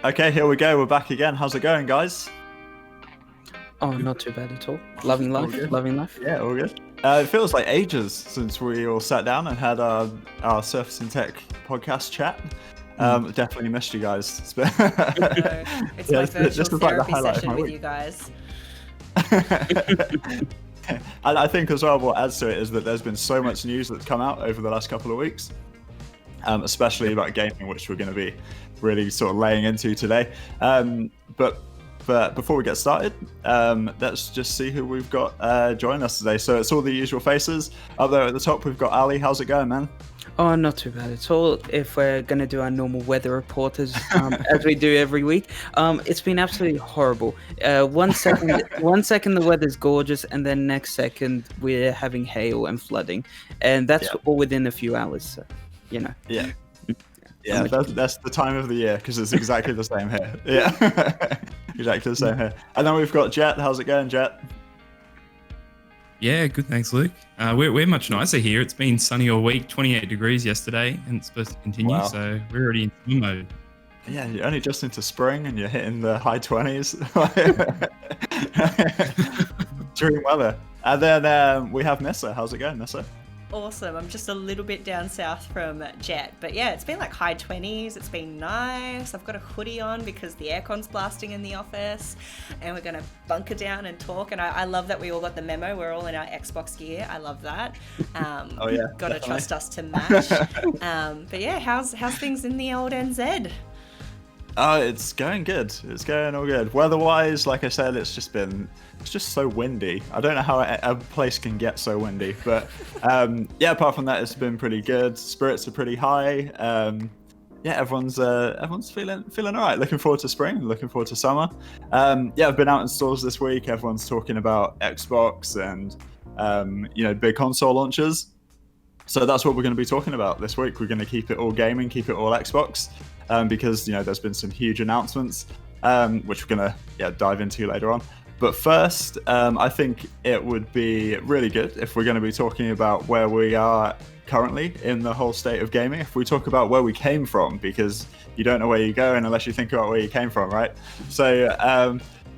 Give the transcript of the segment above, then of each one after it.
Okay, here we go. We're back again. How's it going, guys? Oh, not too bad at all. Loving All life, good. loving life. Yeah, all good. It feels like ages since we all sat down and had our Surface and Tech podcast chat. Definitely missed you guys. It's my virtual this was like the therapy highlight of session my with week. you guys. And I think as well what adds to it is that there's been so much news that's come out over the last couple of weeks, especially about gaming, which we're going to be really sort of laying into today. But before we get started, let's just see who we've got joining us today. So it's all the usual faces. Up there at the top, we've got Ali. How's it going, man? Oh, not too bad at all. If we're going to do our normal weather report as we do every week, it's been absolutely horrible. One second the weather's gorgeous, and then next second we're having hail and flooding, and that's all within a few hours. So, you know. Yeah. Yeah, that's the time of the year because it's exactly the same here. Yeah, exactly the same here. And then we've got Jett. How's it going, Jett? Yeah, good. Thanks, Luke. We're much nicer here. It's been sunny all week, 28 degrees yesterday, and it's supposed to continue. Wow. So we're already in summer mode. Yeah, you're only just into spring, and you're hitting the high 20s. Dream weather. And then we have Misa. How's it going, Misa? Awesome. I'm just a little bit down south from Jett, but yeah, it's been like high 20s. It's been nice. I've got a hoodie on because the aircon's blasting in the office, and we're going to bunker down and talk. And I love that we all got the memo. We're all in our Xbox gear. I love that. Oh yeah, got to trust us to match. But yeah, how's things in the old NZ? It's going good. It's going all good. Weather-wise, like I said, it's just so windy. I don't know how a place can get so windy, but yeah, apart from that, it's been pretty good. Spirits are pretty high. Yeah, everyone's feeling all right. Looking forward to spring. Looking forward to summer. Yeah, I've been out in stores this week. Everyone's talking about Xbox and big console launches. So that's what we're going to be talking about this week. We're going to keep it all gaming, keep it all Xbox, because there's been some huge announcements, which we're going to dive into later on. But first, I think it would be really good if we're going to be talking about where we are currently in the whole state of gaming. If we talk about where we came from, because you don't know where you're going unless you think about where you came from, right? So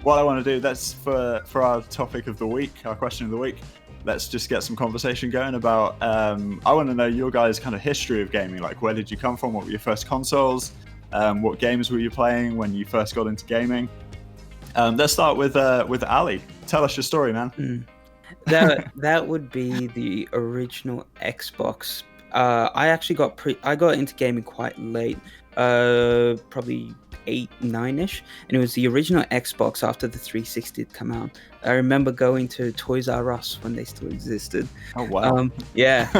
what I want to do, that's for our topic of the week, our question of the week. Let's just get some conversation going about, I want to know your guys' kind of history of gaming. Like, where did you come from? What were your first consoles? What games were you playing when you first got into gaming? Let's start with Ali. Tell us your story, man. That would be the original Xbox. I got into gaming quite late, probably 8, 9-ish, and it was the original Xbox after the 360 had come out. I remember going to Toys R Us when they still existed. Oh wow! Yeah,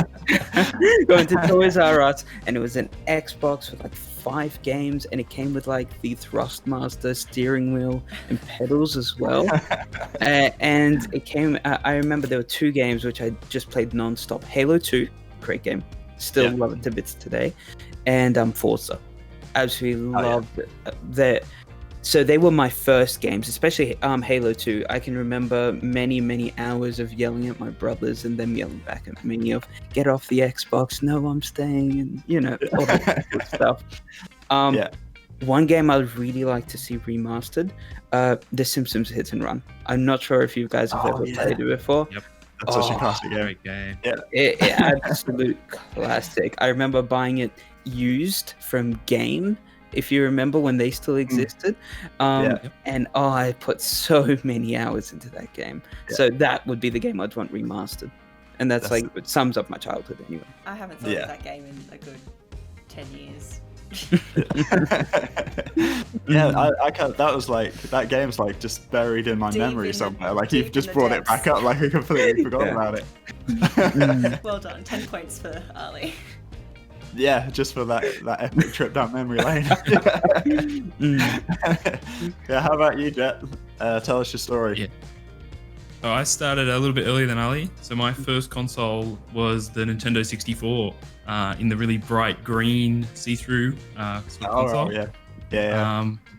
going to Toys R Us, and it was an Xbox with like 5 games, and it came with like the Thrustmaster steering wheel and pedals as well. And it came. I remember there were 2 games which I just played non-stop. Halo 2, great game, still love it to bits today, and Forza. Absolutely loved it. So they were my first games, especially Halo 2. I can remember many hours of yelling at my brothers and them yelling back at me of, get off the Xbox, no, I'm staying, and all that good stuff. One game I would really like to see remastered, The Simpsons Hit and Run. I'm not sure if you guys have ever played it before. Yep. That's such a classic game. Yeah. It absolute classic. I remember buying it used from Game, if you remember when they still existed. And I put so many hours into that game. So that would be the game I'd want remastered. And that's like, it sums up my childhood anyway. I haven't thought of that game in a good 10 years. I can't. That game's like just buried in my memory somewhere. Like you've just brought it back up. Like I completely forgot about it. Well done. 10 points for Ali. Yeah, just for that epic trip down memory lane. Yeah, how about you, Jett? Tell us your story. Yeah. So I started a little bit earlier than Ali. So my first console was the Nintendo 64 in the really bright green see-through console. Yeah.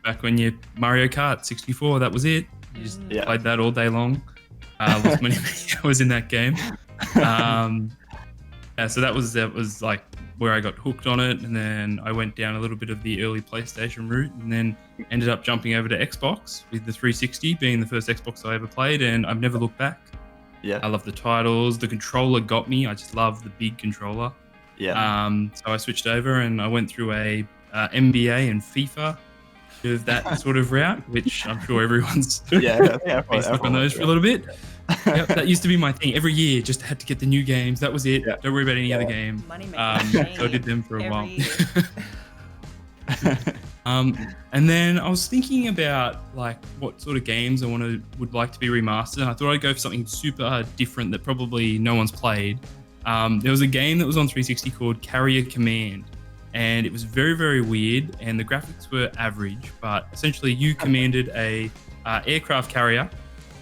Back when you Mario Kart 64, that was it. You just played that all day long. Lost many hours in that game. So that was like where I got hooked on it, and then I went down a little bit of the early PlayStation route, and then ended up jumping over to Xbox with the 360 being the first Xbox I ever played, and I've never looked back. Yeah. I love the titles. The controller got me. I just love the big controller. Yeah. So I switched over and I went through a NBA and FIFA of that sort of route, which I'm sure everyone's been stuck on those for a little bit. Yep, that used to be my thing. Every year, just had to get the new games. That was it. Yeah. Don't worry about any other game. Money So I did them for a while. year. And then I was thinking about like what sort of games I would like to be remastered. And I thought I'd go for something super different that probably no one's played. There was a game that was on 360 called Carrier Command, and it was very, very weird. And the graphics were average, but essentially you commanded a aircraft carrier,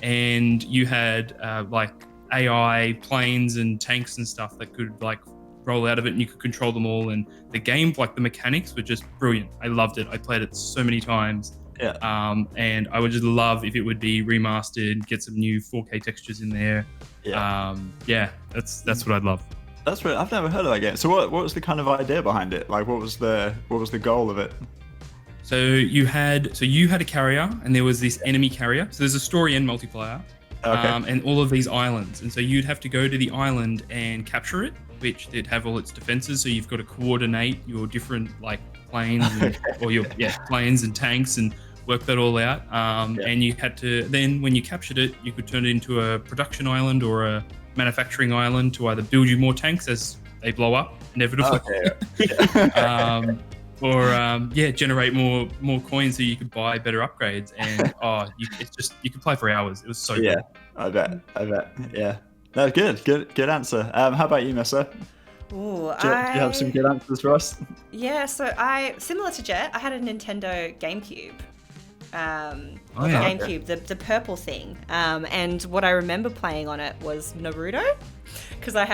and you had like AI planes and tanks and stuff that could like roll out of it, and you could control them all. And the game, like the mechanics, were just brilliant. I loved it. I played it so many times. Yeah. And I would just love if it would be remastered, get some new 4K textures in there. Yeah. That's what I'd love. That's right. I've never heard of that game. So what was the kind of idea behind it? Like, what was the goal of it? So you had a carrier, and there was this enemy carrier. So there's a story and multiplayer, and all of these islands. And so you'd have to go to the island and capture it, which they'd have all its defenses. So you've got to coordinate your different like planes or your planes and tanks and work that all out. And you had to then, when you captured it, you could turn it into a production island or a manufacturing island to either build you more tanks as they blow up inevitably, generate more coins so you could buy better upgrades. And you could play for hours. It was so good. I bet. Yeah. No, good answer. How about you, Misa? Ooh, Do you have some good answers for us? Yeah, so similar to Jett, I had a Nintendo GameCube. GameCube, the purple thing. And what I remember playing on it was Naruto, because I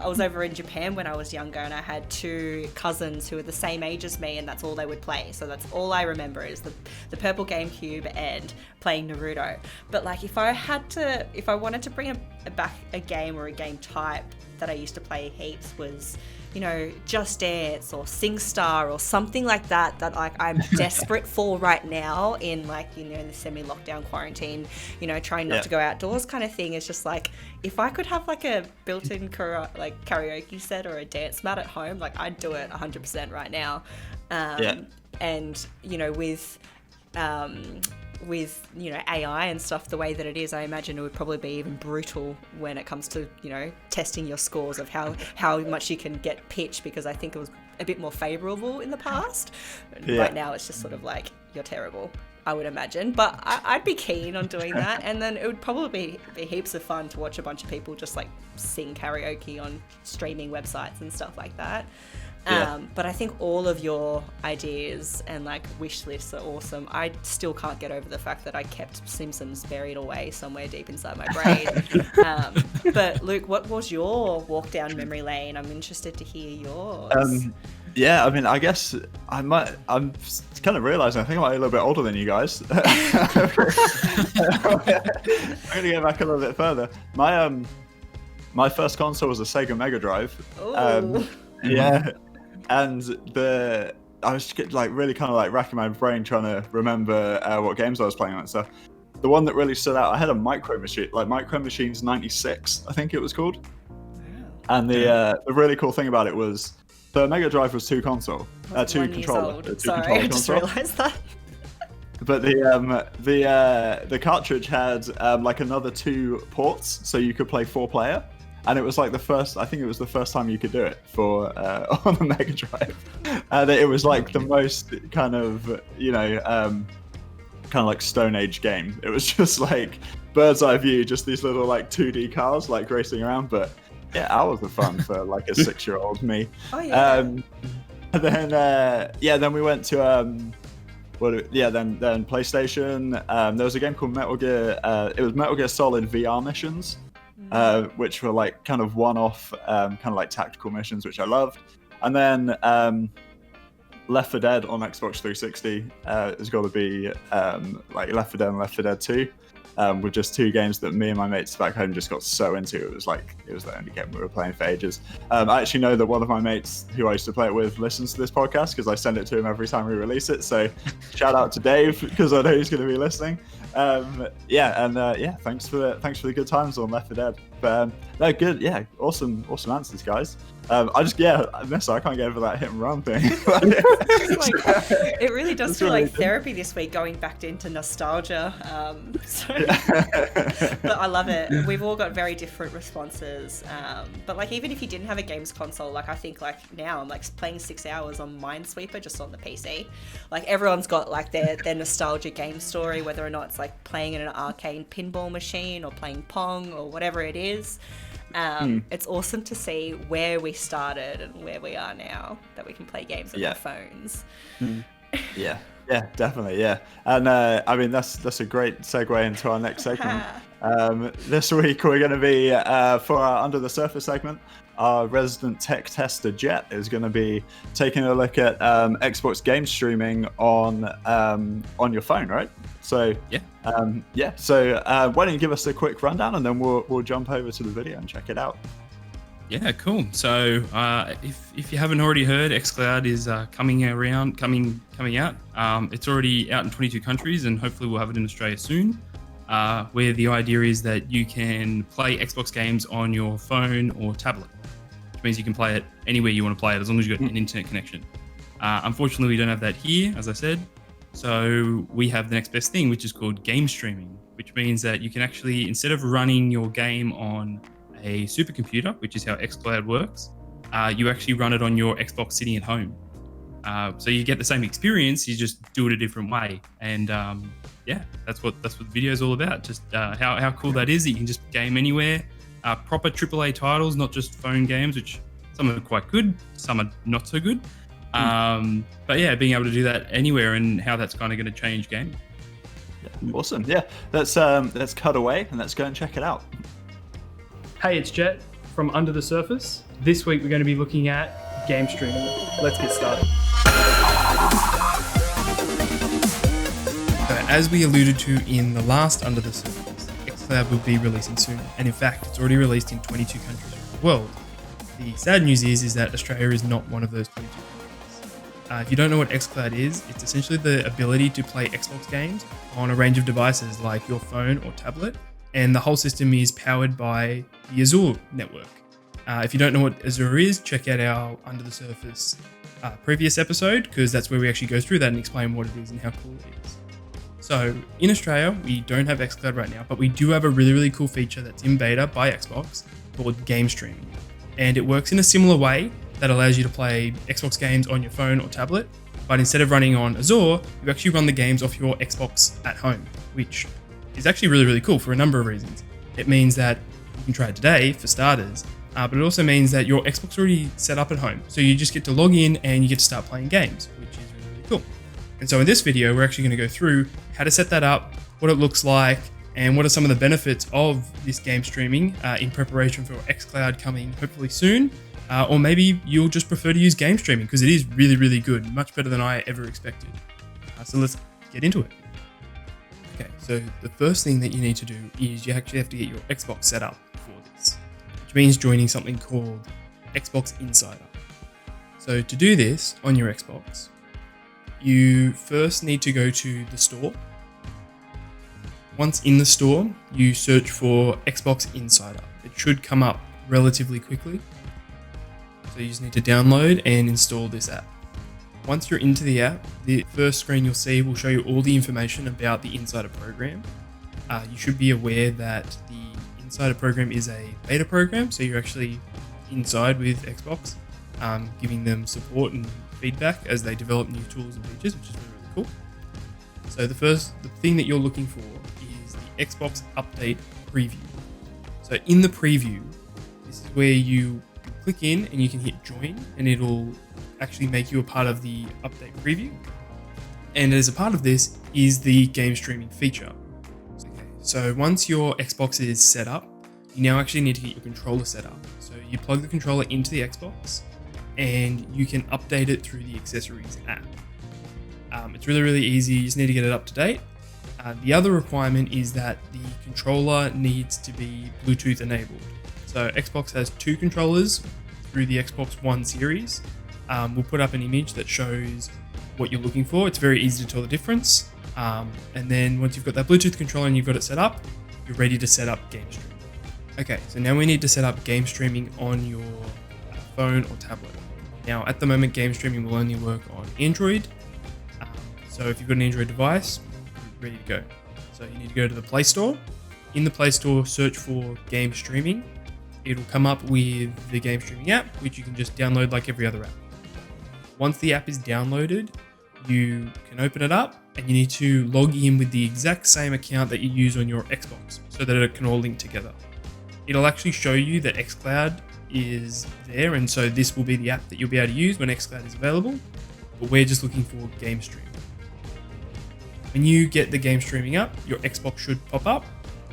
was over in Japan when I was younger, and I had two cousins who were the same age as me, and that's all they would play. So that's all I remember is the purple GameCube and playing Naruto. But like, if I wanted to bring back a game or a game type that I used to play heaps, was, you know, Just Dance or SingStar or something like that like I'm desperate for right now in, like, you know, in the semi-lockdown quarantine, you know, trying not to go outdoors kind of thing. It's just like, if I could have like a built-in karaoke set or a dance mat at home, like I'd do it 100% right now. And, you know, with you know, AI and stuff the way that it is, I imagine it would probably be even brutal when it comes to, you know, testing your scores of how much you can get pitch, because I think it was a bit more favorable in the past. Right now it's just sort of like, you're terrible, I would imagine. But I'd be keen on doing that, and then it would probably be heaps of fun to watch a bunch of people just like sing karaoke on streaming websites and stuff like that. But I think all of your ideas and like wish lists are awesome. I still can't get over the fact that I kept Simpsons buried away somewhere deep inside my brain. But Luke, what was your walk down memory lane? I'm interested to hear yours. I mean, I guess I'm kind of realizing I think I'm a little bit older than you guys. I'm gonna go back a little bit further. My first console was a Sega Mega Drive. And I was like really kind of like racking my brain trying to remember what games I was playing on and stuff. The one that really stood out, I had a Micro Machines 96, I think it was called. And the really cool thing about it was the Mega Drive was two controllers. Sorry, I just realised that. But the cartridge had like another two ports, so you could play 4-player. And it was like the first time you could do it for on the Mega Drive. And it was like the most kind of, you know, kind of like Stone Age game. It was just like bird's eye view, just these little like 2D cars like racing around. But yeah, hours of fun for like a 6-year-old me. Oh yeah. And then we went to then PlayStation. There was a game called Metal Gear. It was Metal Gear Solid VR missions. Which were like kind of one-off, kind of like tactical missions, which I loved. And then Left 4 Dead on Xbox 360 has got to be like Left 4 Dead and Left 4 Dead 2. with just 2 games that me and my mates back home just got so into. It was the only game we were playing for ages. I actually know that one of my mates who I used to play it with listens to this podcast because I send it to him every time we release it. So shout out to Dave because I know he's going to be listening. Thanks for the good times on Left 4 Dead. But no, good, yeah, awesome answers, guys. Misa, I can't get over that hit and run thing. It really does feel like therapy this week, going back into nostalgia. But I love it. We've all got very different responses. But like, even if you didn't have a games console, like I think like now I'm like playing 6 hours on Minesweeper just on the PC. Like everyone's got like their nostalgia game story, whether or not it's like playing in an arcade pinball machine or playing Pong or whatever it is. It's awesome to see where we started and where we are now, that we can play games on our phones. Yeah, definitely, yeah. And I mean, that's a great segue into our next segment. This week we're going to be, for our Under the Surface segment, our resident tech tester Jett is going to be taking a look at Xbox game streaming on your phone, right? So So why don't you give us a quick rundown, and then we'll jump over to the video and check it out. Yeah, cool. So if you haven't already heard, Xcloud is coming out. It's already out in 22 countries, and hopefully we'll have it in Australia soon. Where the idea is that you can play Xbox games on your phone or tablet, which means you can play it anywhere you want to play it as long as you've got an internet connection. Unfortunately, we don't have that here, as I said. So we have the next best thing, which is called game streaming, which means that you can actually, instead of running your game on a supercomputer, which is how Xcloud works, you actually run it on your Xbox sitting at home. So you get the same experience, you just do it a different way. And that's what the video is all about. Just how cool that is that you can just game anywhere. Proper AAA titles, not just phone games, which some are quite good, some are not so good. But yeah, being able to do that anywhere, and how that's kind of going to change gaming. Awesome. Yeah, let's cut away and let's go and check it out. Hey, it's Jett from Under the Surface. This week we're going to be looking at game streaming. Let's get started. So, as we alluded to in the last Under the Surface, Xcloud will be releasing soon, and in fact it's already released in 22 countries around the world. The sad news is that Australia is not one of those 22 countries. If you don't know what Xcloud is, it's essentially the ability to play Xbox games on a range of devices like your phone or tablet, and the whole system is powered by the Azure network. If you don't know what Azure is, check out our Under the Surface previous episode, because that's where we actually go through that and explain what it is and how cool it is. So in Australia, we don't have Xcloud right now, but we do have a really, really cool feature that's in beta by Xbox called game streaming. And it works in a similar way that allows you to play Xbox games on your phone or tablet, but instead of running on Azure, you actually run the games off your Xbox at home, which is actually really, really cool for a number of reasons. It means that you can try it today, for starters, but it also means that your Xbox is already set up at home, so you just get to log in and you get to start playing games, which is really, really cool. And so in this video, we're actually going to go through how to set that up, what it looks like, and what are some of the benefits of this game streaming in preparation for Xcloud coming hopefully soon. Or maybe you'll just prefer to use game streaming because it is really, really good, much better than I ever expected. So let's get into it. Okay, so the first thing that you need to do is you actually have to get your Xbox set up for this, which means joining something called Xbox Insider. So to do this on your Xbox, you first need to go to the store. Once in the store, you search for Xbox Insider. It should come up relatively quickly. So you just need to download and install this app. Once you're into the app, the first screen you'll see will show you all the information about the Insider program. You should be aware that the Insider program is a beta program, so you're actually inside with Xbox, giving them support and feedback as they develop new tools and features, which is really, really cool. So the thing that you're looking for is the Xbox Update Preview. So in the preview, this is where you click in and you can hit join, and it'll actually make you a part of the update preview. And as a part of this is the game streaming feature. Okay, so once your Xbox is set up, you now actually need to get your controller set up. So you plug the controller into the Xbox and you can update it through the accessories app. It's really, really easy. You just need to get it up to date. The other requirement is that the controller needs to be Bluetooth enabled. So Xbox has 2 controllers through the Xbox One series. We'll put up an image that shows what you're looking for. It's very easy to tell the difference. And then once you've got that Bluetooth controller and you've got it set up, you're ready to set up game streaming. Okay, so now we need to set up game streaming on your phone or tablet. Now, at the moment, game streaming will only work on Android. So if you've got an Android device, you're ready to go. So you need to go to the Play Store. In the Play Store, search for game streaming. It'll come up with the game streaming app, which you can just download like every other app. Once the app is downloaded, you can open it up and you need to log in with the exact same account that you use on your Xbox so that it can all link together. It'll actually show you that Xcloud is there, and so this will be the app that you'll be able to use when Xcloud is available, but we're just looking for game streaming. When you get the game streaming up, your Xbox should pop up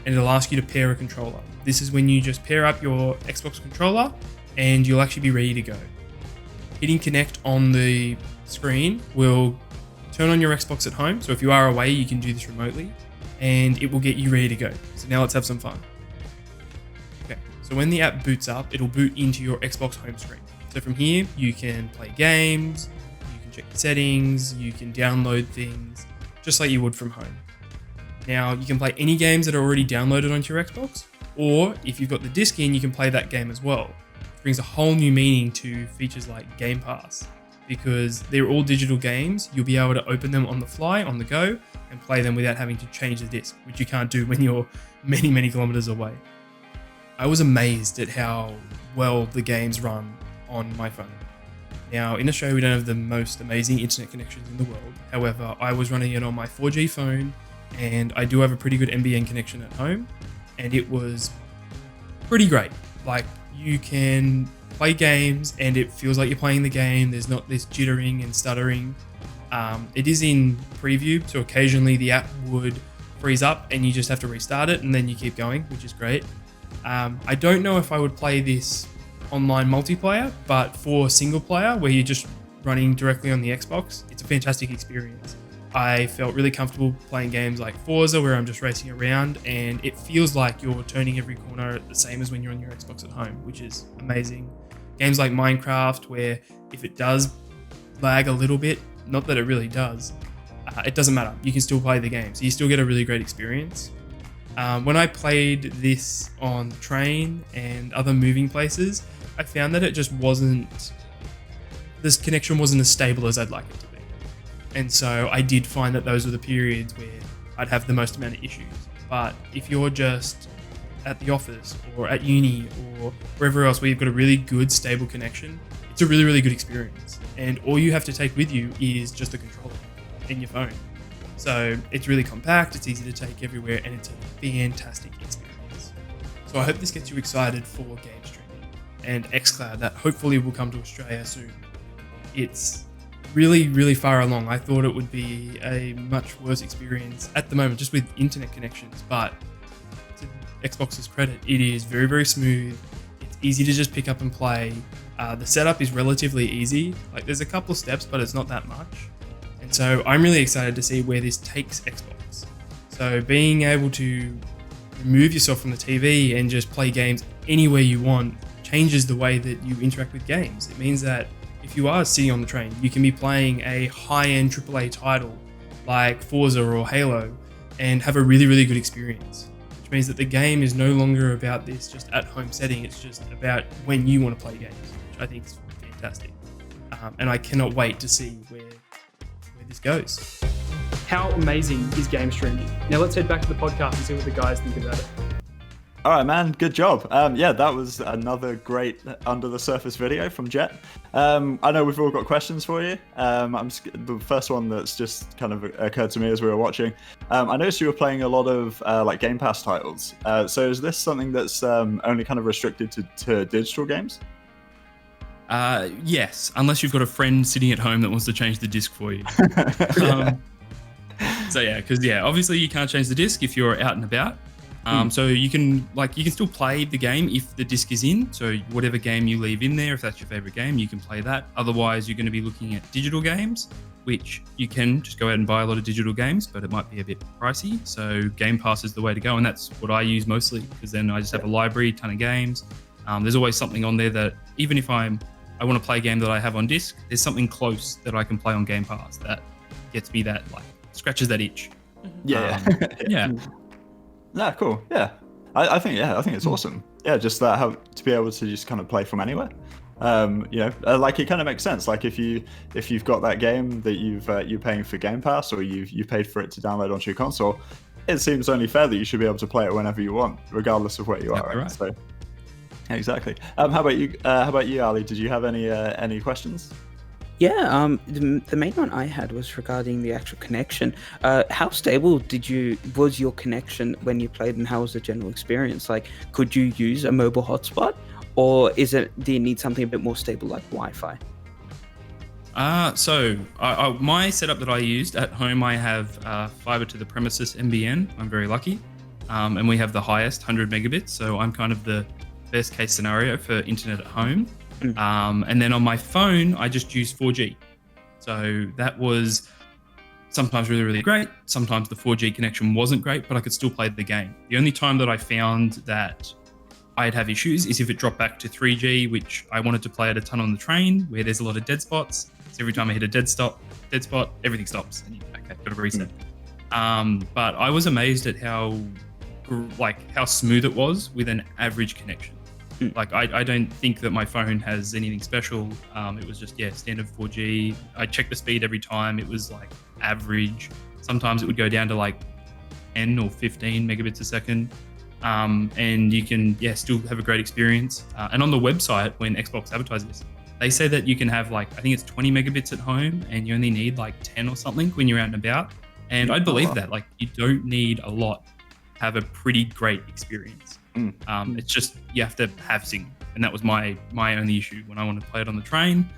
and it'll ask you to pair a controller. This is when you just pair up your Xbox controller and you'll actually be ready to go. Hitting connect on the screen will turn on your Xbox at home, so if you are away you can do this remotely, and it will get you ready to go. So now let's have some fun. Okay, so when the app boots up, it'll boot into your Xbox home screen. So from here you can play games, you can check the settings, you can download things just like you would from home. Now you can play any games that are already downloaded onto your Xbox, or if you've got the disc in, you can play that game as well. It brings a whole new meaning to features like Game Pass. Because they're all digital games, you'll be able to open them on the fly, on the go, and play them without having to change the disc, which you can't do when you're many, many kilometers away. I was amazed at how well the games run on my phone. Now, in Australia, we don't have the most amazing internet connections in the world. However, I was running it on my 4G phone, and I do have a pretty good NBN connection at home, and it was pretty great. Like, you can play games and it feels like you're playing the game. There's not this jittering and stuttering. It is in preview, so occasionally the app would freeze up and you just have to restart it and then you keep going, which is great. I don't know if I would play this online multiplayer, but for single player where you're just running directly on the Xbox, it's a fantastic experience. I felt really comfortable playing games like Forza where I'm just racing around and it feels like you're turning every corner the same as when you're on your Xbox at home, which is amazing. Games like Minecraft where if it does lag a little bit, not that it really does, it doesn't matter. You can still play the game, so you still get a really great experience. When I played this on the train and other moving places, I found that it just wasn't, this connection wasn't as stable as I'd like it to be. And so I did find that those were the periods where I'd have the most amount of issues. But if you're just at the office or at uni or wherever else where you've got a really good stable connection, it's a really, really good experience. And all you have to take with you is just the controller and your phone. So it's really compact, it's easy to take everywhere, and it's a fantastic experience. So I hope this gets you excited for game streaming and Xcloud that hopefully will come to Australia soon. It's really, really far along. I thought it would be a much worse experience at the moment just with internet connections, but to Xbox's credit, it is very, very smooth. It's easy to just pick up and play. The setup is relatively easy. Like there's a couple of steps, but it's not that much. And so I'm really excited to see where this takes Xbox. So being able to remove yourself from the TV and just play games anywhere you want changes the way that you interact with games. It means that if you are sitting on the train, you can be playing a high-end AAA title like Forza or Halo and have a really, really good experience. Which means that the game is no longer about this just at-home setting, it's just about when you want to play games, which I think is fantastic. And I cannot wait to see where this goes. How amazing is game streaming? Now let's head back to the podcast and see what the guys think about it. All right, man. Good job. Yeah, that was another great under the surface video from Jett. I know we've all got questions for you. The first one that's just kind of occurred to me as we were watching. I noticed you were playing a lot of like Game Pass titles. So is this something that's only kind of restricted to digital games? Yes, unless you've got a friend sitting at home that wants to change the disc for you. So yeah, because obviously you can't change the disc if you're out and about. So you can still play the game if the disc is in. So whatever game you leave in there, if that's your favorite game, you can play that. Otherwise, you're going to be looking at digital games, which you can just go out and buy a lot of digital games, but it might be a bit pricey. So Game Pass is the way to go, and that's what I use mostly, because then I just have a library, ton of games. There's always something on there that even if I want to play a game that I have on disc, there's something close that I can play on Game Pass that gets me that, like, scratches that itch. Yeah. Yeah. No, cool. Yeah, I think it's awesome. Yeah, just that how to be able to just kind of play from anywhere. Like it kind of makes sense. Like if you've got that game that you're paying for Game Pass, or you paid for it to download onto your console, it seems only fair that you should be able to play it whenever you want, regardless of where you are. Right? So, exactly. How about you, Ali? Did you have any questions? Yeah, the main one I had was regarding the actual connection. How stable was your connection when you played, and how was the general experience? Like, could you use a mobile hotspot, or do you need something a bit more stable like Wi-Fi? So my setup that I used at home, I have fiber to the premises NBN. I'm very lucky, and we have the highest 100 megabits. So I'm kind of the best case scenario for internet at home. And then on my phone, I just use 4G. So that was sometimes really, really great. Sometimes the 4G connection wasn't great, but I could still play the game. The only time that I found that I'd have issues is if it dropped back to 3G, which I wanted to play it a ton on the train, where there's a lot of dead spots. So every time I hit a dead spot, everything stops. And got to reset. But I was amazed at how smooth it was with an average connection. Like, I don't think that my phone has anything special. It was just, standard 4G. I checked the speed every time. It was like average. Sometimes it would go down to like 10 or 15 megabits a second. And you can, still have a great experience. And on the website, when Xbox advertises, they say that you can have I think it's 20 megabits at home, and you only need like 10 or something when you're out and about. And I believe that. Like, you don't need a lot to have a pretty great experience. It's just you have to have signal, and that was my only issue when I wanted to play it on the train.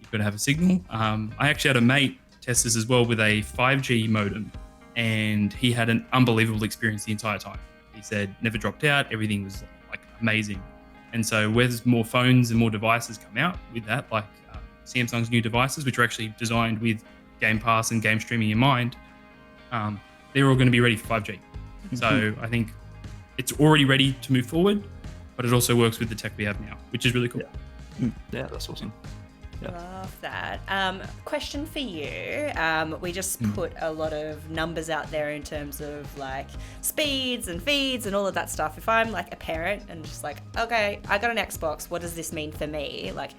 You've got to have a signal. I actually had a mate test this as well with a 5G modem, and he had an unbelievable experience the entire time. He said never dropped out, everything was like amazing. And so where's more phones and more devices come out with that, like Samsung's new devices, which are actually designed with Game Pass and game streaming in mind, they're all going to be ready for 5G. So I think it's already ready to move forward, but it also works with the tech we have now, which is really cool. Yeah, that's awesome. Yeah. Love that. Question for you. We just put a lot of numbers out there in terms of like speeds and feeds and all of that stuff. If I'm like a parent and just like, okay, I got an Xbox, what does this mean for me? Like,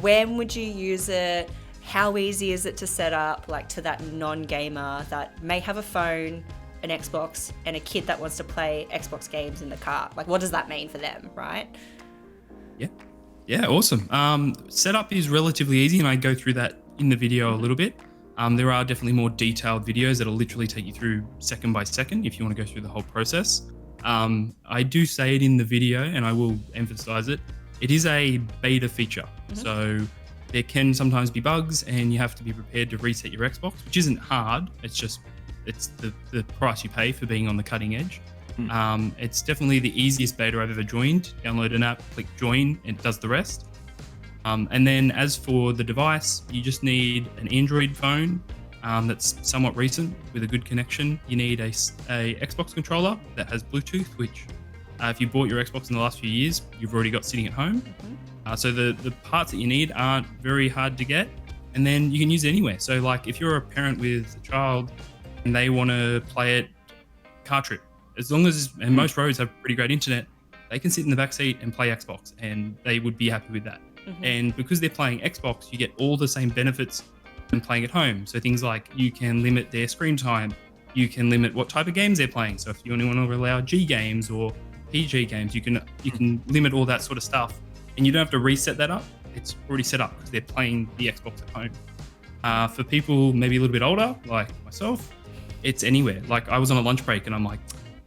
when would you use it? How easy is it to set up, like, to that non-gamer that may have a phone, an Xbox, and a kid that wants to play Xbox games in the car? Like, what does that mean for them, right? Yeah, awesome. Setup is relatively easy, and I go through that in the video a little bit. There are definitely more detailed videos that'll literally take you through second by second if you want to go through the whole process. I do say it in the video, and I will emphasize it. It is a beta feature, so there can sometimes be bugs, and you have to be prepared to reset your Xbox, which isn't hard. It's the price you pay for being on the cutting edge. It's definitely the easiest beta I've ever joined. Download an app, click join, and it does the rest. And then as for the device, you just need an Android phone that's somewhat recent with a good connection. You need a Xbox controller that has Bluetooth, which if you bought your Xbox in the last few years, you've already got sitting at home. So the parts that you need aren't very hard to get, and then you can use it anywhere. So like if you're a parent with a child and they want to play it car trip, as long as, and most roads have pretty great internet, they can sit in the back seat and play Xbox, and they would be happy with that. And because they're playing Xbox, you get all the same benefits than playing at home. So things like you can limit their screen time, you can limit what type of games they're playing. So if you only want to allow G games or PG games, you can limit all that sort of stuff, and you don't have to reset that up. It's already set up because they're playing the Xbox at home. For people maybe a little bit older, like myself, it's anywhere. Like I was on a lunch break and I'm like,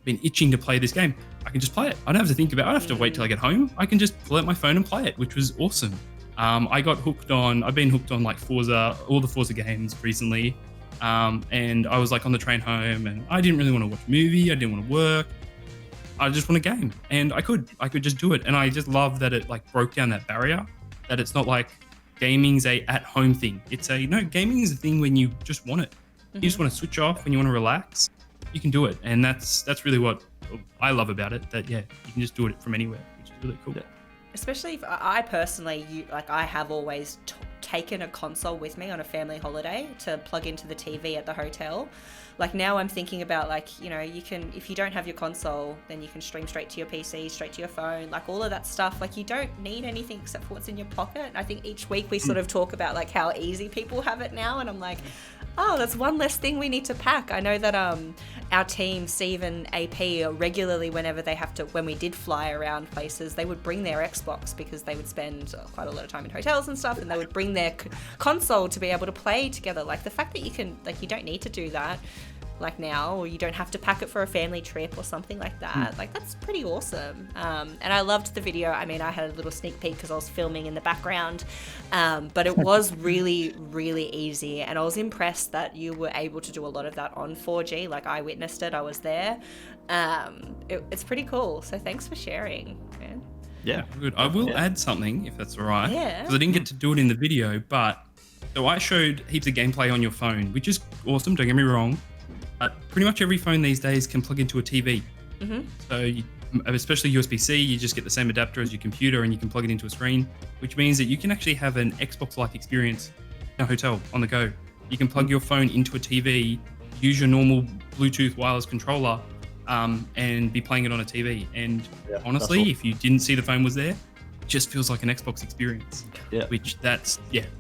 been itching to play this game. I can just play it. I don't have to think about it. I don't have to wait till I get home. I can just pull out my phone and play it, which was awesome. I've been hooked on like Forza, all the Forza games recently. And I was like on the train home and I didn't really want to watch a movie. I didn't want to work. I just want a game, and I could just do it. And I just love that it like broke down that barrier, that it's not like gaming's a at-home thing. It's gaming is a thing when you just want it. You just want to switch off when you want to relax. You can do it, and that's really what I love about it. That you can just do it from anywhere, which is really cool. Yeah. Especially if I personally, I have always taken a console with me on a family holiday to plug into the TV at the hotel. Like now I'm thinking about you can, if you don't have your console, then you can stream straight to your PC, straight to your phone, like all of that stuff. Like you don't need anything except for what's in your pocket. I think each week we sort of talk about like how easy people have it now, and I'm like, oh, that's one less thing we need to pack. I know that our team, Steve and AP, regularly when we did fly around places, they would bring their Xbox because they would spend quite a lot of time in hotels and stuff, and they would bring their console to be able to play together. Like the fact that you don't need to do that like now, or you don't have to pack it for a family trip or something like that. Like that's pretty awesome. And I loved the video. I mean, I had a little sneak peek because I was filming in the background, but it was really, really easy. And I was impressed that you were able to do a lot of that on 4G. Like I witnessed it, I was there. It's pretty cool. So thanks for sharing, man. Yeah, good. I will add something if that's all right. Yeah. Because I didn't get to do it in the video, but so I showed heaps of gameplay on your phone, which is awesome. Don't get me wrong. Pretty much every phone these days can plug into a TV. So especially USB-C, you just get the same adapter as your computer and you can plug it into a screen, which means that you can actually have an Xbox-like experience in a hotel on the go. You can plug your phone into a TV, use your normal Bluetooth wireless controller, and be playing it on a TV. And honestly, if you didn't see the phone was there, it just feels like an Xbox experience. Yeah. Which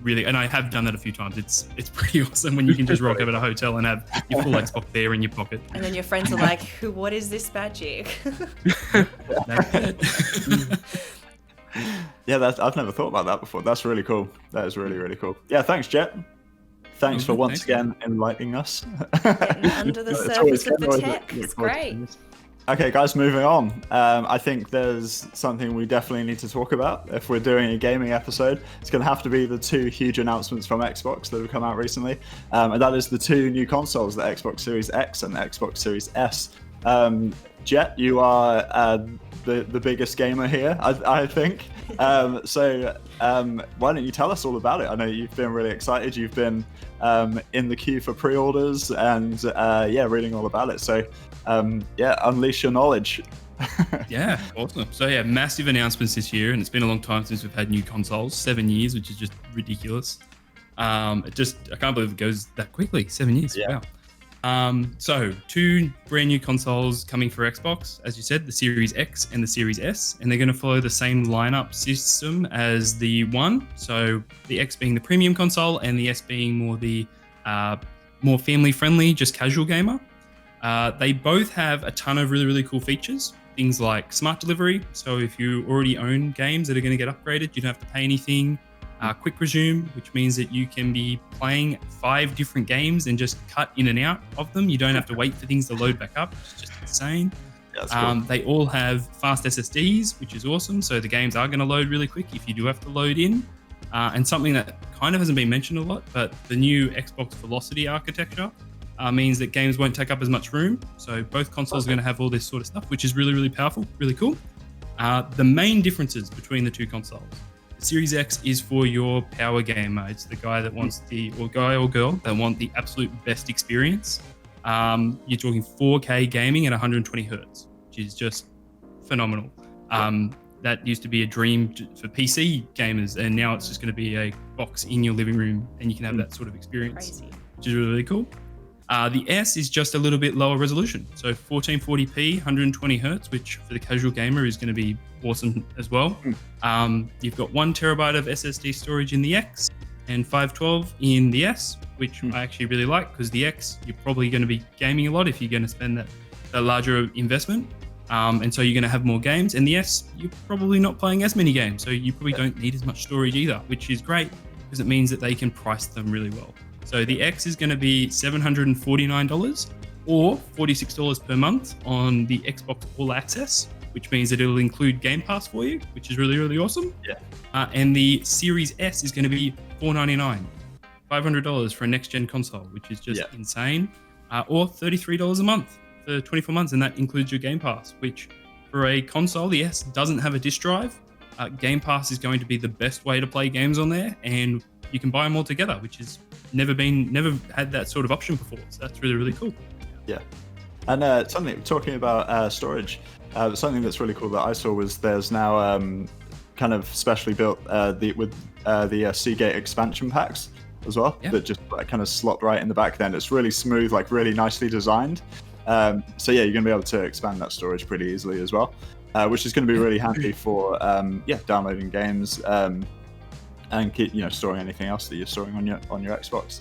really, and I have done that a few times. It's pretty awesome when you can just rock up at a hotel and have your full Xbox there in your pocket. And then your friends are like, what is this magic? I've never thought about that before. That's really cool. That is really, really cool. Yeah, thanks, Jett. Thanks for once again enlightening us. Getting under the surface of the tech. It's great. Okay, guys, moving on. I think there's something we definitely need to talk about if we're doing a gaming episode. It's going to have to be the two huge announcements from Xbox that have come out recently, and that is the two new consoles, the Xbox Series X and the Xbox Series S. Jett, you are the biggest gamer here, I think. So why don't you tell us all about it? I know you've been really excited. You've been in the queue for pre-orders and reading all about it. So unleash your knowledge. Yeah, awesome. So massive announcements this year, and it's been a long time since we've had new consoles. 7 years, which is just ridiculous. I can't believe it goes that quickly. 7 years. Yeah. Wow. So two brand new consoles coming for Xbox, as you said, the Series X and the Series S, and they're going to follow the same lineup system as the one. So the X being the premium console and the S being more family-friendly, just casual gamer. They both have a ton of really, really cool features. Things like smart delivery. So if you already own games that are going to get upgraded, you don't have to pay anything. Quick resume, which means that you can be playing 5 different games and just cut in and out of them. You don't have to wait for things to load back up. It's just insane. Yeah, that's cool. They all have fast SSDs, which is awesome. So the games are going to load really quick if you do have to load in. And something that kind of hasn't been mentioned a lot, but the new Xbox Velocity architecture means that games won't take up as much room. So both consoles are going to have all this sort of stuff, which is really, really powerful, really cool. The main differences between the two consoles. The Series X is for your power gamer. It's the guy that wants guy or girl that want the absolute best experience. You're talking 4K gaming at 120 hertz, which is just phenomenal. That used to be a dream for PC gamers, and now it's just going to be a box in your living room, and you can have that sort of experience, which is really, really cool. The S is just a little bit lower resolution, so 1440p, 120 hertz, which for the casual gamer is going to be awesome as well. You've got 1 terabyte of SSD storage in the X and 512 in the S, which I actually really like, because the X, you're probably going to be gaming a lot if you're going to spend that larger investment. And so you're going to have more games. And the S, you're probably not playing as many games, so you probably don't need as much storage either, which is great because it means that they can price them really well. So the X is going to be $749 or $46 per month on the Xbox All Access, which means that it'll include Game Pass for you, which is really, really awesome. Yeah. And the Series S is going to be $499, $500 for a next-gen console, which is just insane, or $33 a month for 24 months, and that includes your Game Pass, which for a console, the S doesn't have a disc drive. Game Pass is going to be the best way to play games on there, and you can buy them all together, which has never had that sort of option before. So that's really, really cool. Yeah. And talking about storage, something that's really cool that I saw was there's now kind of specially built the Seagate expansion packs as well, that just kind of slot right in the back. Then it's really smooth, like really nicely designed. So yeah, you're gonna be able to expand that storage pretty easily as well, which is going to be really handy for downloading games and keep, storing anything else that you're storing on your Xbox.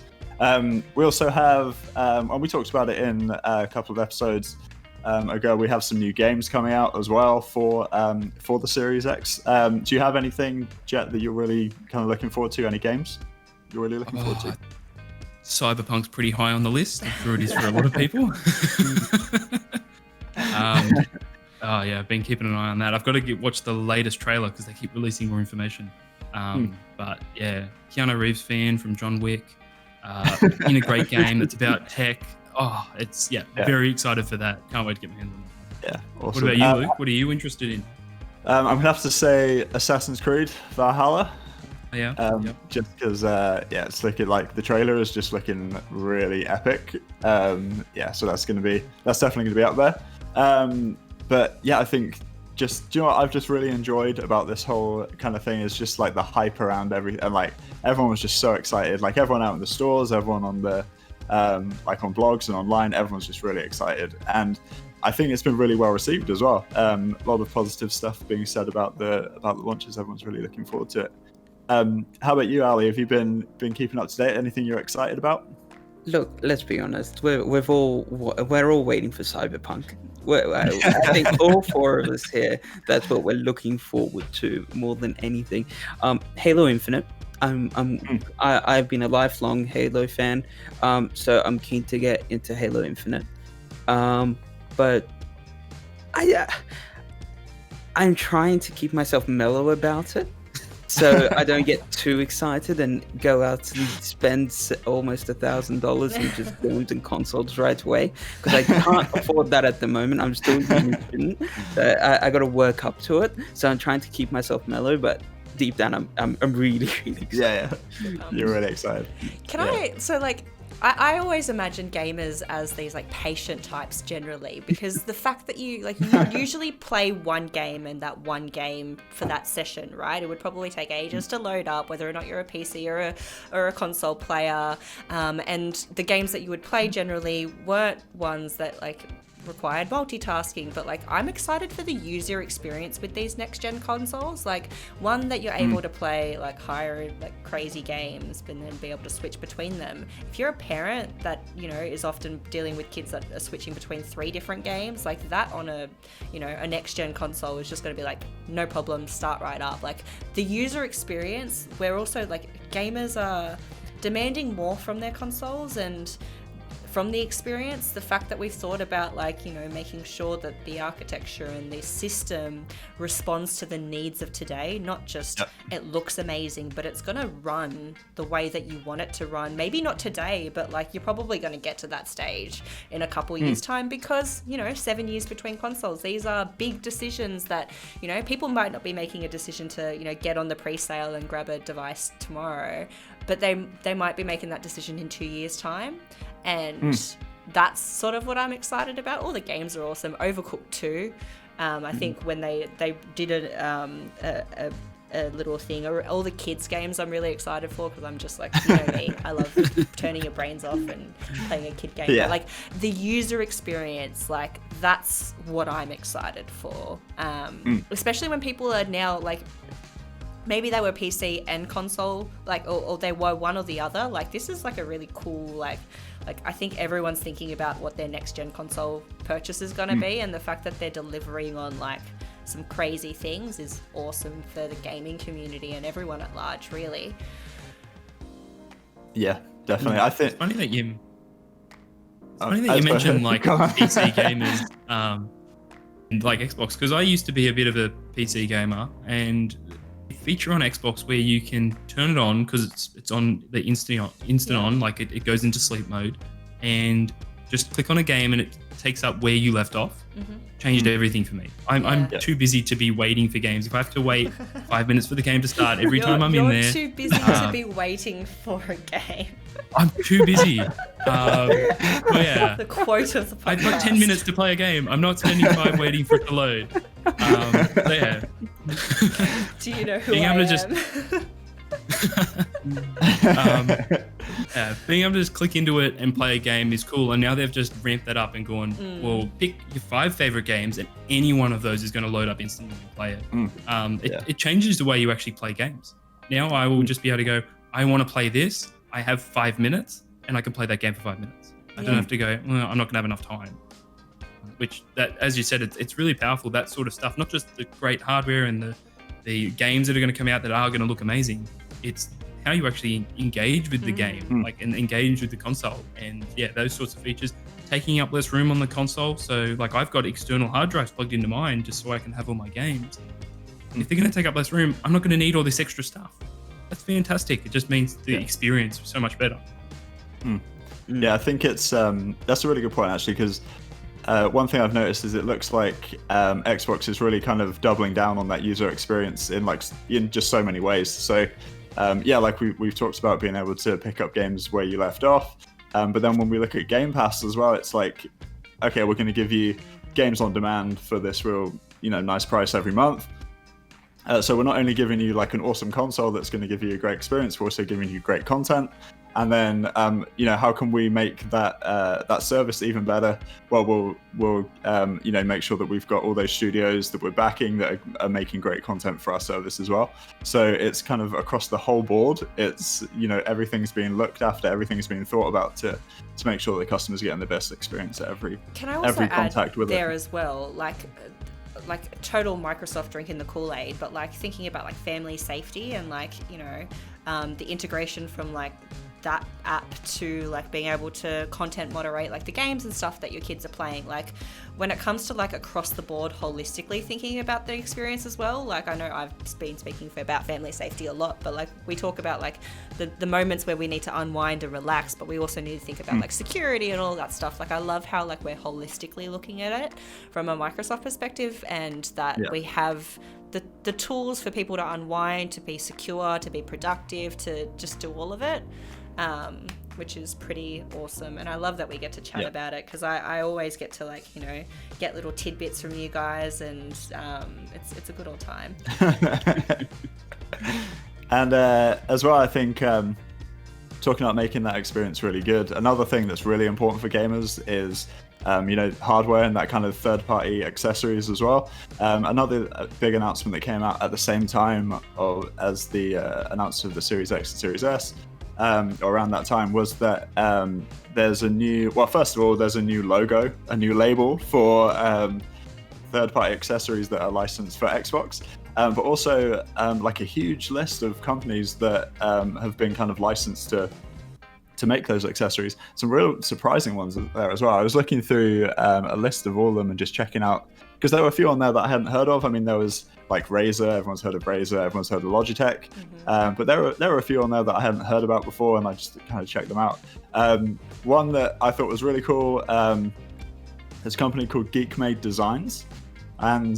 We also have, and we talked about it in a couple of episodes ago, we have some new games coming out as well for the Series X. Do you have anything, Jett, that you're really kind of looking forward to? Any games you're really looking forward to? Cyberpunk's pretty high on the list. I'm sure it is for a lot of people. I've been keeping an eye on that. I've got to watch the latest trailer because they keep releasing more information. But yeah, Keanu Reeves fan from John Wick, in a great game that's about tech. Very excited for that. Can't wait to get my hands on it. Yeah, awesome. What about you, Luke? What are you interested in? I'm gonna have to say Assassin's Creed Valhalla. Just because it's looking like the trailer is just looking really epic. So that's definitely gonna be up there. But yeah, I think do you know what I've just really enjoyed about this whole kind of thing is just like the hype around everything, and like everyone was just so excited. Like everyone out in the stores, everyone on the like on blogs and online, everyone's just really excited, and I think it's been really well received as well. A lot of positive stuff being said about the launches. Everyone's really looking forward to it. How about you, Ali? Have you been keeping up to date? Anything you're excited about? Look, let's be honest. We're all waiting for Cyberpunk. I think all four of us here. That's what we're looking forward to more than anything. Halo Infinite. I've been a lifelong Halo fan, so I'm keen to get into Halo Infinite. But I'm trying to keep myself mellow about it, so I don't get too excited and go out and spend almost $1,000 in just games and consoles right away, because I can't afford that at the moment. I'm still a uni student. I got to work up to it, so I'm trying to keep myself mellow, but deep down I'm really, really excited. Yeah. You're really excited. I always imagine gamers as these like patient types generally, because the fact that you usually play one game and that one game for that session, right? It would probably take ages to load up, whether or not you're a PC or a console player. And the games that you would play generally weren't ones that like required multitasking, but like I'm excited for the user experience with these next gen consoles, like one that you're able to play like higher like crazy games and then be able to switch between them. If you're a parent that is often dealing with kids that are switching between 3 different games, like that on a next gen console is just going to be like no problem, start right up. Like the user experience, we're also like gamers are demanding more from their consoles and from the experience. The fact that we've thought about making sure that the architecture and the system responds to the needs of today, not just it looks amazing, but it's going to run the way that you want it to run. Maybe not today, but like you're probably going to get to that stage in a couple years time, because 7 years between consoles, these are big decisions that people might not be making a decision to get on the pre-sale and grab a device tomorrow, but they might be making that decision in 2 years time. And that's sort of what I'm excited about. All the games are awesome. Overcooked 2. I think when they did a little thing, or all the kids games I'm really excited for, because I'm just like, me, I love turning your brains off and playing a kid game. Yeah. But like the user experience, like that's what I'm excited for. Especially when people are now like, maybe they were PC and console, like, or they were one or the other. Like, this is like a really cool, like I think everyone's thinking about what their next gen console purchase is going to be, and the fact that they're delivering on like some crazy things is awesome for the gaming community and everyone at large, really. Yeah, definitely. I think it's funny that you mentioned like PC gamers and like Xbox, because I used to be a bit of a PC gamer, and feature on Xbox where you can turn it on because it's on the instant on, like it goes into sleep mode, and just click on a game and it takes up where you left off. Changed everything for me. I'm too busy to be waiting for games. If I have to wait 5 minutes for the game to start every time I'm in there, you're too busy to be waiting for a game. I'm too busy. Yeah. The quote of the podcast. I've got 10 minutes to play a game. I'm not spending 5 waiting for it to load. Yeah. Do you know who being I able am? to just being able to just click into it and play a game is cool. And now they've just ramped that up and gone, well, pick your 5 favorite games, and any one of those is going to load up instantly and play it. It changes the way you actually play games. Now I will just be able to go, I want to play this. I have 5 minutes, and I can play that game for 5 minutes. I don't have to go, well, I'm not going to have enough time. Which, that, as you said, it's really powerful, that sort of stuff. Not just the great hardware and the games that are going to come out that are going to look amazing. It's how you actually engage with the game, like, and engage with the console. And yeah, those sorts of features, taking up less room on the console. So like, I've got external hard drives plugged into mine just so I can have all my games. If they're going to take up less room, I'm not going to need all this extra stuff. That's fantastic. It just means the experience is so much better. Yeah, I think it's that's a really good point, actually, because one thing I've noticed is it looks like Xbox is really kind of doubling down on that user experience in just so many ways. So like we've talked about being able to pick up games where you left off, but then when we look at Game Pass as well, it's like, okay, we're going to give you games on demand for this real nice price every month. So we're not only giving you like an awesome console that's going to give you a great experience, we're also giving you great content. And then, how can we make that service even better? Well, we'll make sure that we've got all those studios that we're backing that are making great content for our service as well. So it's kind of across the whole board. It's everything's being looked after, everything's being thought about to make sure that customers are getting the best experience at every contact with there it. as well, like total Microsoft drinking the Kool-Aid, but like thinking about like family safety and like the integration from like that app to like being able to content moderate like the games and stuff that your kids are playing. Like when it comes to like across the board holistically thinking about the experience as well, like I know I've been speaking about family safety a lot, but like we talk about like the moments where we need to unwind and relax, but we also need to think about like security and all that stuff. Like I love how like we're holistically looking at it from a Microsoft perspective, and that we have the tools for people to unwind, to be secure, to be productive, to just do all of it. Which is pretty awesome, and I love that we get to chat about it, because I always get to like get little tidbits from you guys, and it's a good old time. And as well, I think talking about making that experience really good, another thing that's really important for gamers is hardware and that kind of third-party accessories as well. Another big announcement that came out at the same time as the announcement of the Series X and Series S, around that time, was that there's a new logo, a new label for third-party accessories that are licensed for Xbox, but also like a huge list of companies that have been kind of licensed to make those accessories. Some real surprising ones there as well. I was looking through a list of all of them and just checking out, because there were a few on there that I hadn't heard of. I mean, there was like Razer, everyone's heard of Razer, everyone's heard of Logitech, but there were a few on there that I hadn't heard about before, and I just kind of checked them out. One that I thought was really cool, is a company called Geek Made Designs, and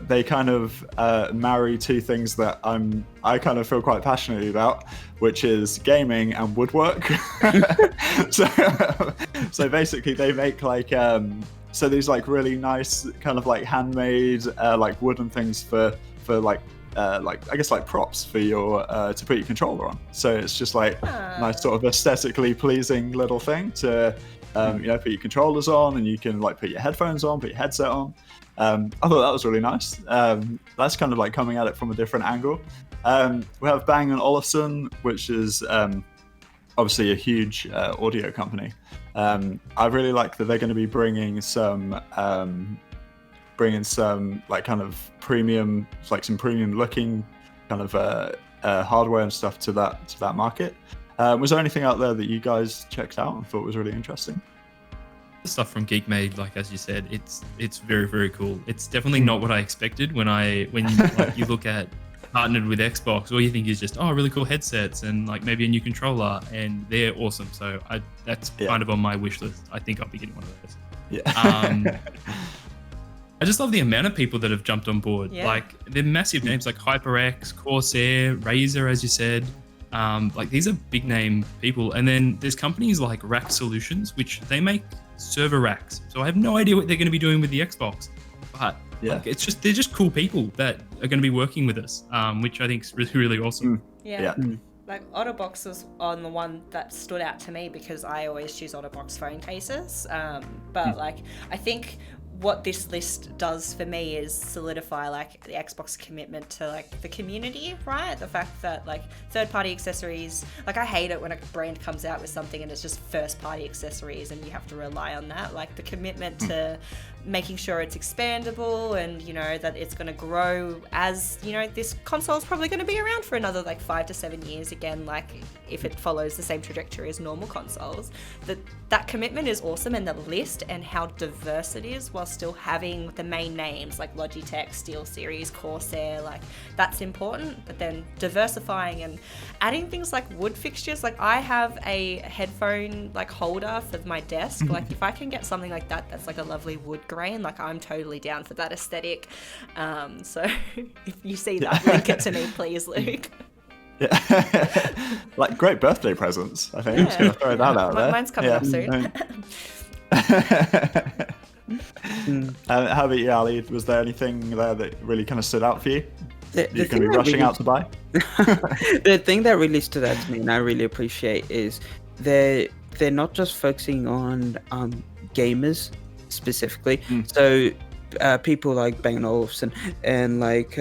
they kind of marry two things that I kind of feel quite passionately about, which is gaming and woodwork. So basically they make like so these like really nice kind of like handmade like wooden things for like I guess like props for your to put your controller on. So it's just like nice sort of aesthetically pleasing little thing to put your controllers on, and you can like put your headphones on, put your headset on. I thought that was really nice. That's kind of like coming at it from a different angle. We have Bang & Olufsen, which is obviously a huge audio company. I really like that they're going to be bringing some like kind of premium, like some premium looking kind of hardware and stuff to that market. Was there anything out there that you guys checked out and thought was really interesting? The stuff from Geek Made, like as you said, it's very, very cool. It's definitely not what I expected when you look at partnered with Xbox, all you think is just, oh, really cool headsets and like maybe a new controller, and they're awesome. So that's kind of on my wish list. I think I'll be getting one of those. Yeah. I just love the amount of people that have jumped on board. Yeah. Like they're massive names like HyperX, Corsair, Razer, as you said. Like these are big name people. And then there's companies like Rack Solutions, which they make server racks. So I have no idea what they're going to be doing with the Xbox, but like, they're just cool people that are going to be working with us, which I think is really, really awesome. Yeah. Like Otterbox was on the one that stood out to me because I always choose Otterbox phone cases. But like, I think what this list does for me is solidify like the Xbox commitment to like the community, right? The fact that like third-party accessories, like I hate it when a brand comes out with something and it's just first-party accessories and you have to rely on that. Like the commitment to making sure it's expandable and, you know, that it's going to grow as, you know, this console is probably going to be around for another like 5 to 7 years again, like if it follows the same trajectory as normal consoles. That commitment is awesome, and the list and how diverse it is while still having the main names like Logitech, SteelSeries, Corsair, like that's important. But then diversifying and adding things like wood fixtures, like I have a headphone like holder for my desk. Like if I can get something like that that's like a lovely wood grain, like I'm totally down for that aesthetic. So if you see that, link it to me, please, Luke. Yeah. Like great birthday presents, I think. I'm just going to throw that out there. Mine's coming up soon. How about you, Ali? Was there anything there that really kind of stood out for you? You're going to be rushing out to buy? The thing that really stood out to me and I really appreciate is they're not just focusing on gamers specifically. So people like Bang & Olufsen and like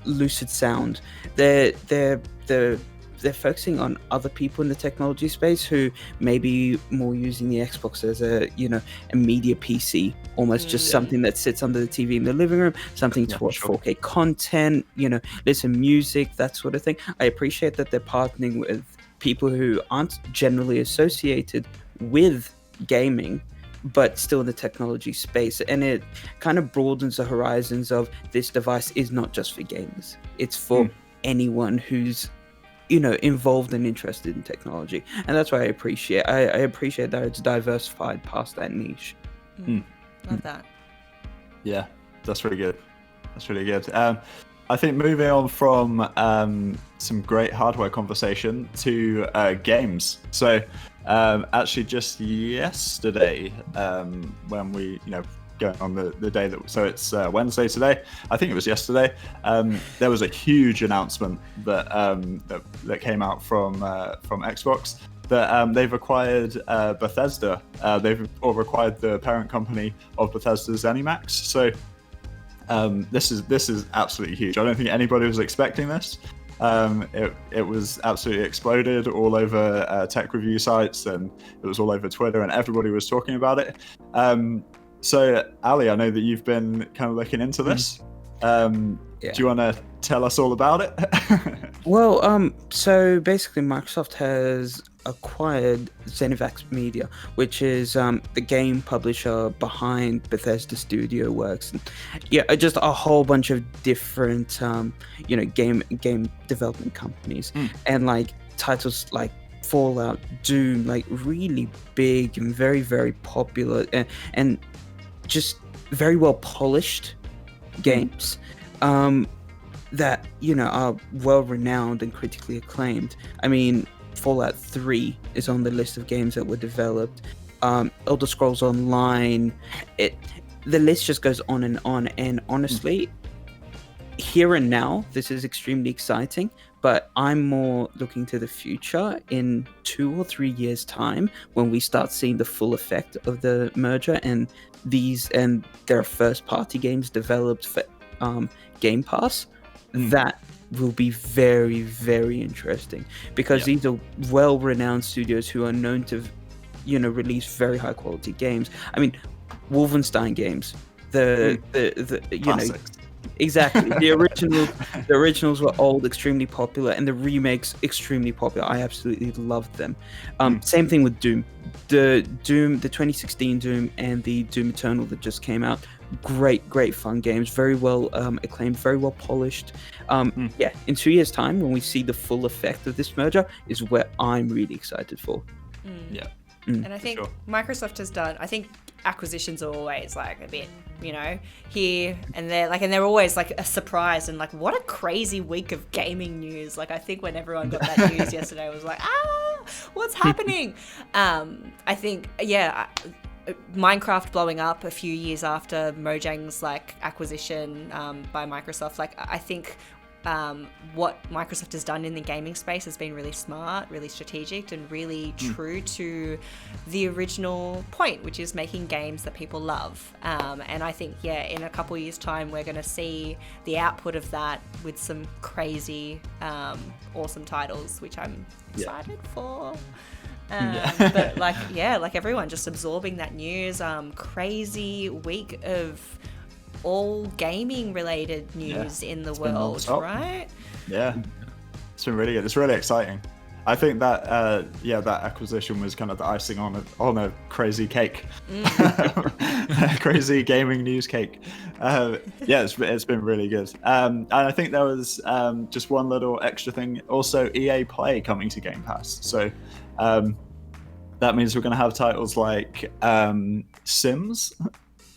Lucid Sound, they're focusing on other people in the technology space who may be more using the Xbox as a media PC, almost just something that sits under the TV in the living room, something to watch 4K content, listen music, that sort of thing. I appreciate that they're partnering with people who aren't generally associated with gaming, but still in the technology space, and it kind of broadens the horizons of this device is not just for gamers, it's for anyone who's involved and interested in technology. And that's what I appreciate that it's diversified past that niche. Love that. Yeah, that's really good. I think moving on from some great hardware conversation to games. So actually just yesterday, when we going on the day that, so it's Wednesday today, I think it was yesterday, there was a huge announcement that that came out from Xbox that they've acquired Bethesda. They've acquired the parent company of Bethesda, Zenifax. So this is absolutely huge. I don't think anybody was expecting this. It was absolutely exploded all over tech review sites, and it was all over Twitter, and everybody was talking about it. So, Ali, I know that you've been kind of looking into this. Do you want to tell us all about it? Well, so basically Microsoft has acquired Zenifax Media, which is the game publisher behind Bethesda Studio Works, and just a whole bunch of different game development companies, and like titles like Fallout, Doom, like really big and very, very popular and just very well polished games that are well renowned and critically acclaimed. I mean, Fallout 3 is on the list of games that were developed. Elder Scrolls Online, the list just goes on, and honestly, here and now, this is extremely exciting, but I'm more looking to the future in 2 or 3 years' time when we start seeing the full effect of the merger, and there are first-party games developed for Game Pass. That will be very, very interesting, because these are well-renowned studios who are known to, release very high-quality games. I mean, Wolfenstein games, the Classics. exactly. The originals were old, extremely popular, and the remakes extremely popular. I absolutely loved them. Same thing with Doom. The 2016 Doom and the Doom Eternal that just came out. Great fun games. Very well acclaimed, very well polished. Yeah, in 2 years' time, when we see the full effect of this merger, is where I'm really excited for. Yeah. And I think Microsoft has done. I think acquisitions are always like a bit, here and there, and they're always like a surprise and like what a crazy week of gaming news. Like I think when everyone got that news yesterday, it was like, what's happening? I think Minecraft blowing up a few years after Mojang's like acquisition by Microsoft. Like I think what Microsoft has done in the gaming space has been really smart, really strategic, and really true to the original point, which is making games that people love. And I think, in a couple years' time, we're going to see the output of that with some crazy, awesome titles, which I'm excited for. But like everyone just absorbing that news, crazy week of all gaming related news in the world, right? Yeah, it's been really good. It's really exciting. I think that that acquisition was kind of the icing on a crazy cake, crazy gaming news cake. It's been really good. And I think there was just one little extra thing. Also, EA Play coming to Game Pass. So that means we're going to have titles like Sims.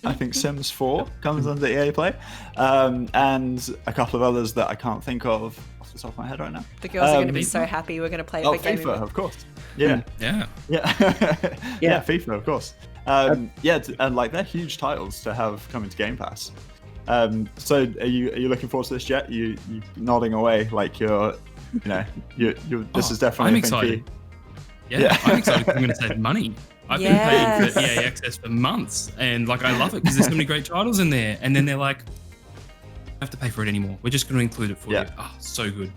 I think Sims 4 comes under EA Play, and a couple of others that I can't think of off the top of my head right now. The girls are going to be so happy. We're going to play the game. FIFA, of course. Yeah. Yeah. FIFA, of course. And like they're huge titles to have coming to Game Pass. So are you looking forward to this, Jett? You nodding away like you're this is definitely. I'm excited. Yeah, I'm excited. I'm going to save money. I've been paying for EA Access for months, and like I love it because there's so many great titles in there. And then they're like, "You don't have to pay for it anymore. We're just going to include it for you." Oh, so good.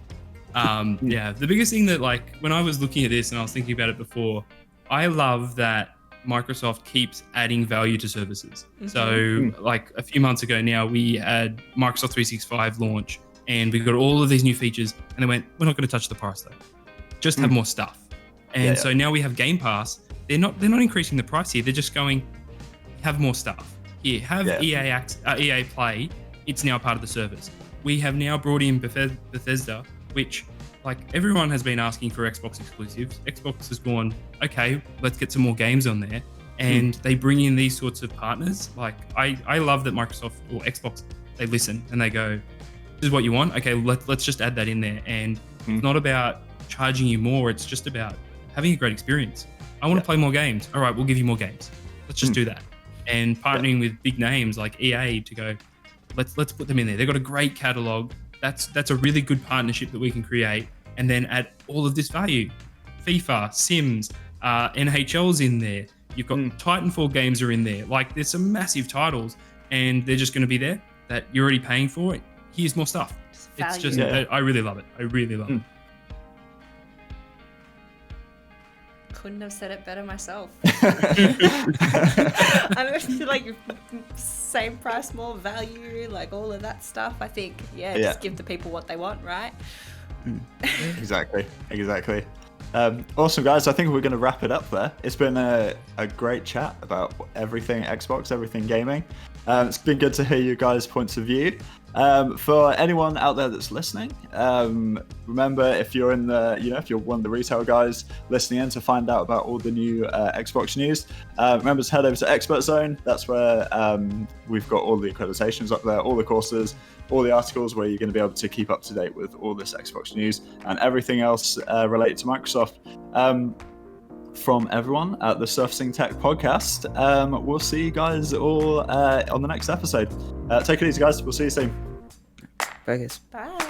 The biggest thing that like when I was looking at this and I was thinking about it before, I love that Microsoft keeps adding value to services. So like a few months ago now, we had Microsoft 365 launch, and we got all of these new features, and they went, "We're not going to touch the price though. Just have more stuff." And so now we have Game Pass. They're not increasing the price here. They're just going, have more stuff. Here, have EA Play. It's now part of the service. We have now brought in Bethesda, which like everyone has been asking for Xbox exclusives. Xbox has gone, okay, let's get some more games on there. And they bring in these sorts of partners. Like I love that Microsoft or Xbox, they listen and they go, this is what you want? Okay, let's just add that in there. And it's not about charging you more. It's just about having a great experience. I want to play more games. All right, we'll give you more games. Let's just do that. And partnering with big names like EA to go, let's put them in there. They've got a great catalog. That's a really good partnership that we can create, and then add all of this value. FIFA, Sims, NHL's in there. You've got Titanfall games are in there. Like there's some massive titles, and they're just going to be there that you're already paying for it. Here's more stuff. It's just I really love it. I really love it. Couldn't have said it better myself. I feel like same price, more value, like all of that stuff. I think, just give the people what they want, right? Exactly. Awesome, guys. I think we're going to wrap it up there. It's been a great chat about everything Xbox, everything gaming. It's been good to hear you guys' points of view. For anyone out there that's listening, remember if you're if you're one of the retail guys listening in to find out about all the new Xbox news, remember to head over to Expert Zone. That's where we've got all the accreditations up there, all the courses, all the articles where you're going to be able to keep up to date with all this Xbox news and everything else related to Microsoft. From everyone at the Surfacing Tech podcast, we'll see you guys all on the next episode. Take it easy, guys. We'll see you soon. Bye, guys. Bye.